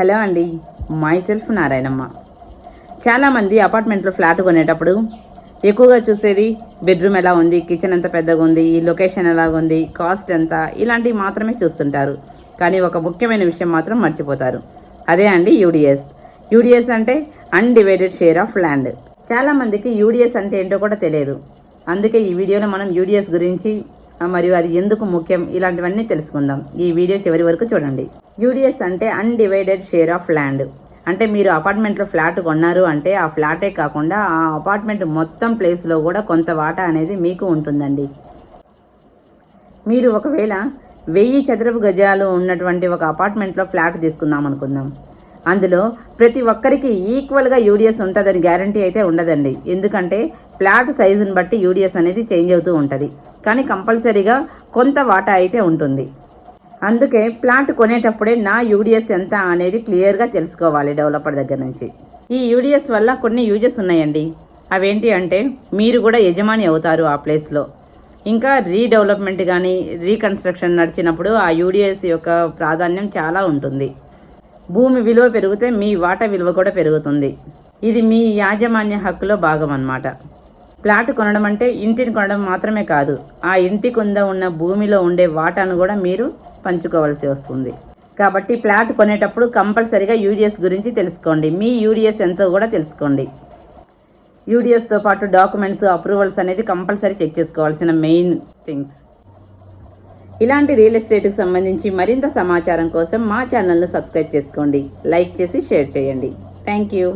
Hello అండి, myself Narayanamma. చాలామంది అపార్ట్మెంట్లో ఫ్లాట్ కొనేటప్పుడు ఎక్కువగా చూసేది బెడ్రూమ్ ఎలా ఉంది, కిచెన్ ఎంత పెద్దగా ఉంది, ఈ లొకేషన్ ఎలాగుంది, కాస్ట్ ఎంత, ఇలాంటివి మాత్రమే చూస్తుంటారు. కానీ ఒక ముఖ్యమైన విషయం మాత్రం మర్చిపోతారు. అదే అండి యూడిఎస్. యూడిఎస్ అంటే అన్డివైడెడ్ షేర్ ఆఫ్ ల్యాండ్. చాలామందికి యూడిఎస్ అంటే ఏంటో కూడా తెలియదు. అందుకే ఈ వీడియోలో మనం యూడిఎస్ గురించి మరియు అది ఎందుకు ముఖ్యం ఇలాంటివన్నీ తెలుసుకుందాం. ఈ వీడియో చివరి వరకు చూడండి. యూడిఎస్ అంటే అన్డివైడెడ్ షేర్ ఆఫ్ ల్యాండ్. అంటే మీరు అపార్ట్మెంట్లో ఫ్లాట్ కొన్నారు అంటే ఆ ఫ్లాటే కాకుండా ఆ అపార్ట్మెంట్ మొత్తం ప్లేస్లో కూడా కొంత వాటా అనేది మీకు ఉంటుందండి. మీరు ఒకవేళ 1000 చదరపు గజాలు ఉన్నటువంటి ఒక అపార్ట్మెంట్లో ఫ్లాట్ తీసుకుందాం అనుకుందాం. అందులో ప్రతి ఒక్కరికి ఈక్వల్గా యూడిఎస్ ఉంటుందని గ్యారంటీ అయితే ఉండదండి. ఎందుకంటే ఫ్లాట్ సైజుని బట్టి యూడిఎస్ అనేది చేంజ్ అవుతూ ఉంటుంది. కానీ కంపల్సరీగా కొంత వాటా అయితే ఉంటుంది. అందుకే ప్లాట్ కొనేటప్పుడే నా యూడిఎస్ ఎంత అనేది క్లియర్గా తెలుసుకోవాలి డెవలపర్ దగ్గర నుంచి. ఈ యూడిఎస్ వల్ల కొన్ని యూజెస్ ఉన్నాయండి. అవేంటి అంటే మీరు కూడా యజమాని అవుతారు ఆ ప్లేస్లో. ఇంకా రీడెవలప్మెంట్ కానీ రీకన్స్ట్రక్షన్ నడిచినప్పుడు ఆ యూడిఎస్ యొక్క ప్రాధాన్యం చాలా ఉంటుంది. భూమి విలువ పెరిగితే మీ వాటా విలువ కూడా పెరుగుతుంది. ఇది మీ యాజమాన్య హక్కులో భాగం అన్నమాట. ప్లాట్ కొనడం అంటే ఇంటిని కొనడం మాత్రమే కాదు, ఆ ఇంటి కింద ఉన్న భూమిలో ఉండే వాటాను కూడా మీరు పంచుకోవాల్సి వస్తుంది. కాబట్టి ప్లాట్ కొనేటప్పుడు కంపల్సరీగా యూడిఎస్ గురించి తెలుసుకోండి. మీ యూడిఎస్ ఎంతో కూడా తెలుసుకోండి. యూడిఎస్తో పాటు డాక్యుమెంట్స్, అప్రూవల్స్ అనేది కంపల్సరీ చెక్ చేసుకోవాల్సిన మెయిన్ థింగ్స్. ఇలాంటి రియల్ ఎస్టేట్కి సంబంధించి మరింత సమాచారం కోసం మా ఛానల్ను సబ్స్క్రైబ్ చేసుకోండి, లైక్ చేసి షేర్ చేయండి. Thank you.